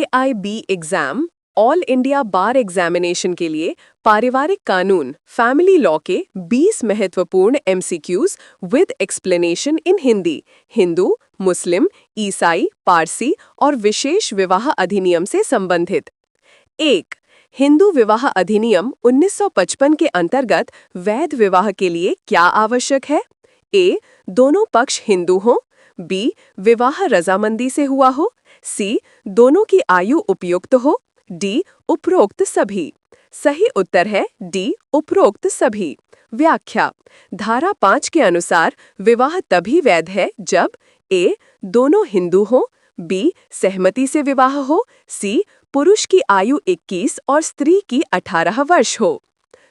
AIB exam all India बार examination के लिए पारिवारिक कानून फैमिली लॉ के 20 महत्वपूर्ण MCQs with explanation in Hindi हिंदू, मुस्लिम, ईसाई, पारसी और विशेष विवाह अधिनियम से संबंधित। 1. हिंदू विवाह अधिनियम 1955 के अंतर्गत वैध विवाह के लिए क्या आवश्यक है? A. दोनों पक्ष हिंदू हों। B. विवाह रजामंदी से हुआ हो। C. दोनों की आयु उपयुक्त हो। D. उपरोक्त सभी। सही उत्तर है D. उपरोक्त सभी। व्याख्या: धारा 5 के अनुसार विवाह तभी वैध है जब A. दोनों हिंदू हों। B. सहमति से विवाह हो। C. पुरुष की आयु 21 और स्त्री की 18 वर्ष हो।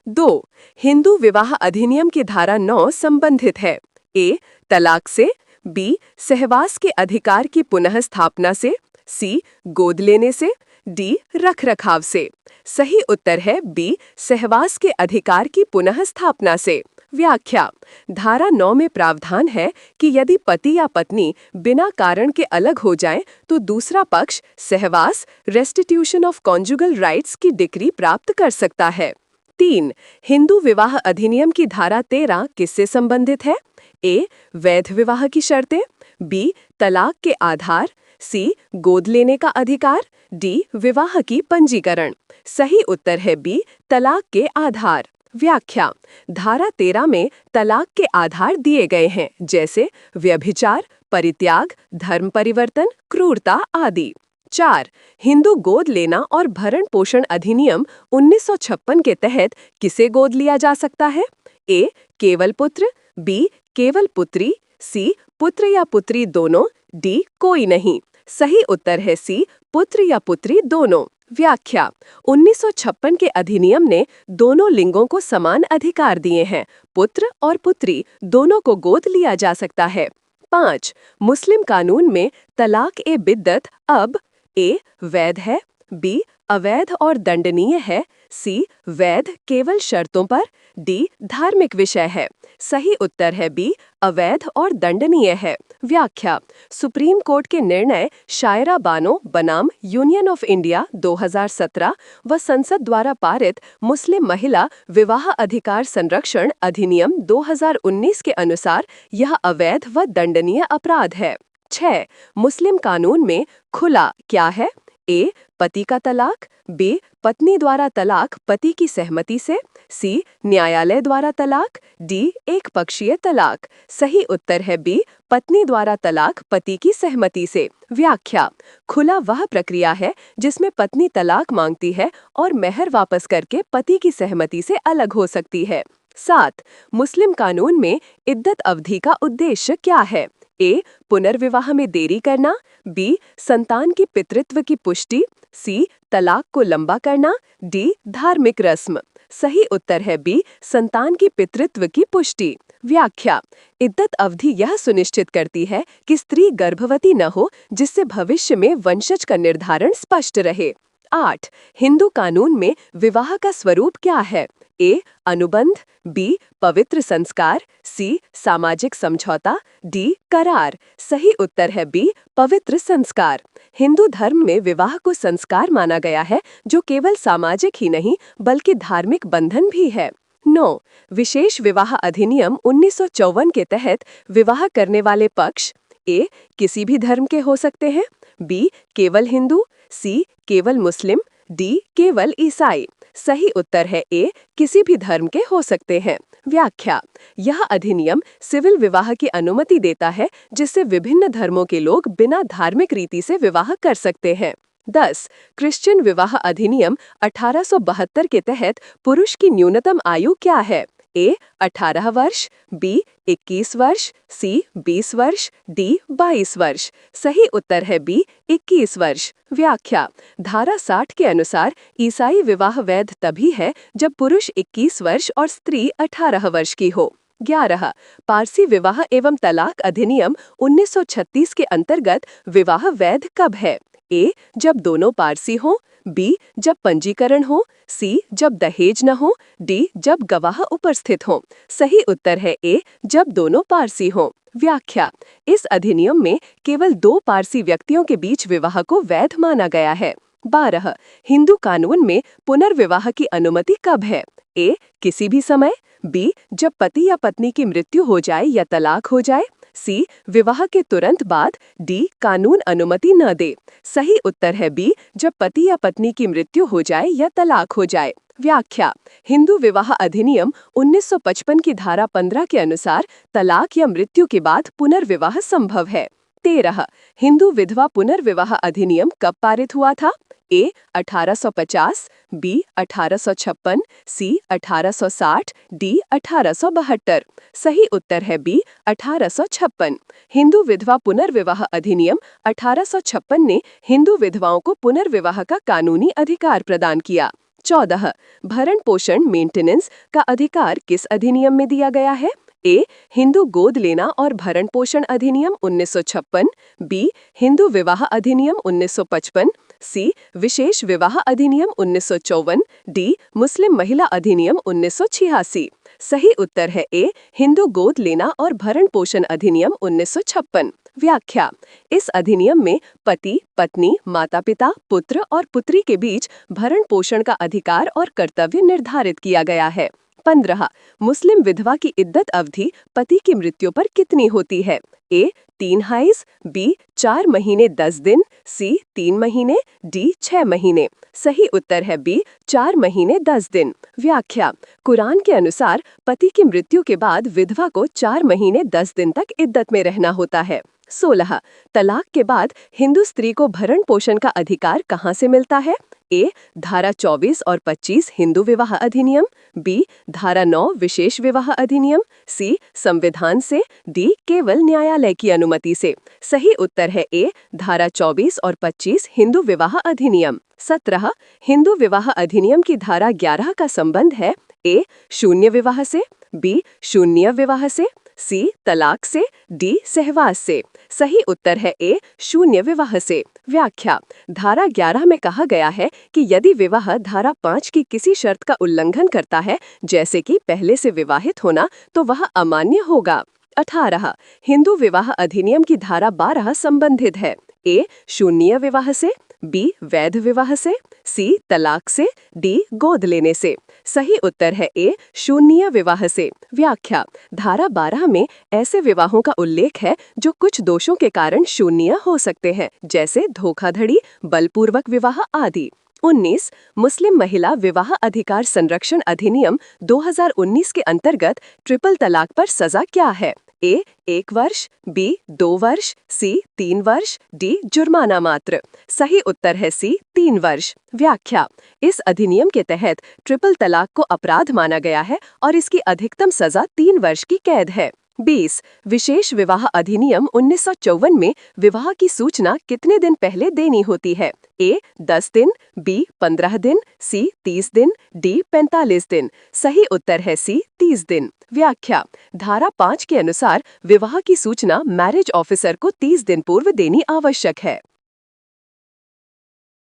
2. हिंदू विवाह अधिनियम की धारा 9 संबंधित है। A. तलाक से। B. सहवास के अधिकार की पुनः स्थापना से। C. गोद लेने से। D. रखरखाव से। सही उत्तर है B. सहवास के अधिकार की पुनः स्थापना से। व्याख्या: धारा 9 में प्रावधान है कि यदि पति या पत्नी बिना कारण के अलग हो जाएं, तो दूसरा पक्ष सहवास रेस्टिट्यूशन ऑफ कॉन्जुगल राइट्स की डिक्री प्राप्त कर सकता है। 3. हिंदू विवाह अधिनियम की धारा 13 किससे संबंधित है? A. वैध विवाह की शर्तें। B. तलाक के आधार। C. गोद लेने का अधिकार। D. विवाह की पंजीकरण। सही उत्तर है B. तलाक के आधार। व्याख्या: धारा 13 में तलाक के आधार दिए गए हैं, जैसे व्यभिचार, परित्याग, धर्म परिवर्तन, क्रूरता आदि। 4. हिंदू गोद लेना और भरण पोषण अधिनियम 1956 के तहत किसे गोद लिया जा सकता है? A. केवल पुत्र। B. केवल पुत्री। C. पुत्र या पुत्री दोनों। D. कोई नहीं। सही उत्तर है C. पुत्र या पुत्री दोनों। व्याख्या: 1956 के अधिनियम ने दोनों लिंगों को समान अधिकार दिए हैं। पुत्र और पुत्री दोनों को गोद लिया जा सकता है। 5. मुस्लिम कानून में तलाक ए बिद्दत अब A. वैध है। B. अवैध और दंडनीय है। C. वैध केवल शर्तों पर। D. धार्मिक विषय है। सही उत्तर है B. अवैध और दंडनीय है। व्याख्या: सुप्रीम कोर्ट के निर्णय शायरा बानो बनाम यूनियन ऑफ इंडिया 2017 व संसद द्वारा पारित मुस्लिम महिला विवाह अधिकार संरक्षण अधिनियम 2019 के अनुसार यह अवैध व दंडनीय अपराध है। 6. मुस्लिम कानून में खुला क्या है? A. पति का तलाक। B. पत्नी द्वारा तलाक पति की सहमति से। C. न्यायालय द्वारा तलाक। D. एक पक्षीय तलाक। सही उत्तर है B. पत्नी द्वारा तलाक पति की सहमति से। व्याख्या: खुला वह प्रक्रिया है जिसमें पत्नी तलाक मांगती है और मेहर वापस करके पति की सहमति से अलग हो सकती है। 7. मुस्लिम कानून में इद्दत अवधि का उद्देश्य क्या है? A. पुनर्विवाह में देरी करना। B. संतान की पितृत्व की पुष्टि। C. तलाक को लंबा करना। D. धार्मिक रस्म। सही उत्तर है B. संतान की पितृत्व की पुष्टि। व्याख्या: इद्दत अवधि यह सुनिश्चित करती है कि स्त्री गर्भवती न हो, जिससे भविष्य में वंशज का निर्धारण स्पष्ट रहे। 8. हिंदू कानून में विवाह का स्वरूप क्या है? A. अनुबंध। B. पवित्र संस्कार। C. सामाजिक समझौता। D. करार। सही उत्तर है B. पवित्र संस्कार। हिंदू धर्म में विवाह को संस्कार माना गया है, जो केवल सामाजिक ही नहीं बल्कि धार्मिक बंधन भी है। 9. विशेष विवाह अधिनियम 1954 के तहत विवाह करने वाले पक्ष A. किसी भी धर्म के हो सकते हैं। B. केवल हिंदू। C. केवल मुस्लिम। D. केवल ईसाई। सही उत्तर है A. किसी भी धर्म के हो सकते हैं। व्याख्या: यह अधिनियम सिविल विवाह की अनुमति देता है, जिससे विभिन्न धर्मों के लोग बिना धार्मिक रीति से विवाह कर सकते हैं। 10. क्रिश्चियन विवाह अधिनियम 1872 के तहत पुरुष की न्यूनतम आयु क्या है? A. 18 वर्ष। B. 21 वर्ष। C. 20 वर्ष। D. 22 वर्ष। सही उत्तर है B. 21 वर्ष। व्याख्या: धारा 60 के अनुसार ईसाई विवाह वैध तभी है जब पुरुष 21 वर्ष और स्त्री 18 वर्ष की हो। 11. पारसी विवाह एवं तलाक अधिनियम 1936 के अंतर्गत विवाह वैध कब है? A. जब दोनों पारसी हों। B. जब पंजीकरण हो। C. जब दहेज न हो। D. जब गवाह उपस्थित हों। सही उत्तर है A. जब दोनों पारसी हों। व्याख्या: इस अधिनियम में केवल 2 पारसी व्यक्तियों के बीच विवाह को वैध माना गया है। 12 हिंदू कानून में पुनर्विवाह की अनुमति कब है? ए. किसी भी समय। बी. जब पति या पत्नी की मृत्यु हो जाए या तलाक हो जाए। सी. विवाह के तुरंत बाद। डी. कानून अनुमति न दे। सही उत्तर है बी. जब पति या पत्नी की मृत्यु हो जाए या तलाक हो जाए। व्याख्या: हिंदू विवाह अधिनियम 1955 की धारा 15 के अनुसार तलाक या मृत्यु के बाद पुनर्विवाह संभव है। 13 हिंदू विधवा पुनर्विवाह अधिनियम कब पारित हुआ था? ए. 1850, बी. 1856, सी. 1860, डी. 1872। सही उत्तर है बी. 1856। हिंदू विधवा पुनर्विवाह अधिनियम 1856 ने हिंदू विधवाओं को पुनर्विवाह का कानूनी अधिकार प्रदान किया। 14 भरण पोषण मेंटेनेंस का अधिकार किस अधिनियम में दिया गया है? ए. हिंदू गोद लेना और भरण पोषण अधिनियम 1956, बी. हिंदू विवाह अधिनियम 1955, सी. विशेष विवाह अधिनियम 1954, डी. मुस्लिम महिला अधिनियम 1986। सही उत्तर है ए. हिंदू गोद लेना और भरण पोषण अधिनियम 1956। व्याख्या: इस अधिनियम में पति, पत्नी, माता-पिता, पुत्र और पुत्री के बीच भरण पोषण का अधिकार और कर्तव्य निर्धारित किया गया है। 15 मुस्लिम विधवा की इद्दत अवधि पति की मृत्यु पर कितनी होती है? ए. 3 हाइज, बी. 4 महीने 10 दिन, सी. 3 महीने, डी. 6 महीने। सही उत्तर है बी. 4 महीने 10 दिन। व्याख्या: कुरान के अनुसार पति की मृत्यु के बाद विधवा को 4 महीने 10 दिन तक इद्दत में रहना होता है। 16 तलाक के बाद हिंदू स्त्री को भरण पोषण का अधिकार कहाँ से मिलता है? ए. धारा 24 और 25 हिंदू विवाह अधिनियम, बी. धारा 9 विशेष विवाह अधिनियम, सी. संविधान से, डी. केवल न्यायालय की अनुमति से। सही उत्तर है ए. धारा 24 और 25 हिंदू विवाह अधिनियम। 17 हिंदू विवाह अधिनियम की धारा 11 का संबंध है ए. शून्य विवाह से, बी. शून्य विवाह से, सी. तलाक से, डी. सहवास से। सही उत्तर है ए. शून्य विवाह से। व्याख्या: धारा 11 में कहा गया है कि यदि विवाह धारा 5 की किसी शर्त का उल्लंघन करता है, जैसे कि पहले से विवाहित होना, तो वह अमान्य होगा। 18 हिंदू विवाह अधिनियम की धारा 12 संबंधित है ए. शून्य विवाह से, बी. वैध विवाह से, सी. तलाक से, डी. गोद लेने से। सही उत्तर है ए. शून्य विवाह से। व्याख्या: धारा 12 में ऐसे विवाहों का उल्लेख है जो कुछ दोषों के कारण शून्य हो सकते हैं, जैसे धोखाधड़ी, बलपूर्वक विवाह आदि। 19 मुस्लिम महिला विवाह अधिकार संरक्षण अधिनियम 2019 के अंतर्गत ट्रिपल तलाक पर सजा क्या है? ए. 1 वर्ष, बी. 2 वर्ष, सी. 3 वर्ष, डी. जुर्माना मात्र। सही उत्तर है सी. 3 वर्ष। व्याख्या: इस अधिनियम के तहत ट्रिपल तलाक को अपराध माना गया है और इसकी अधिकतम सजा 3 वर्ष की कैद है। 20 विशेष विवाह अधिनियम 1954 में विवाह की सूचना कितने दिन पहले देनी होती है? ए. 10 दिन, बी. 15 दिन, सी. 30 दिन, डी. 45 दिन। सही उत्तर है सी. 30 दिन। व्याख्या: धारा 5 के अनुसार विवाह की सूचना मैरिज ऑफिसर को 30 दिन पूर्व देनी आवश्यक है।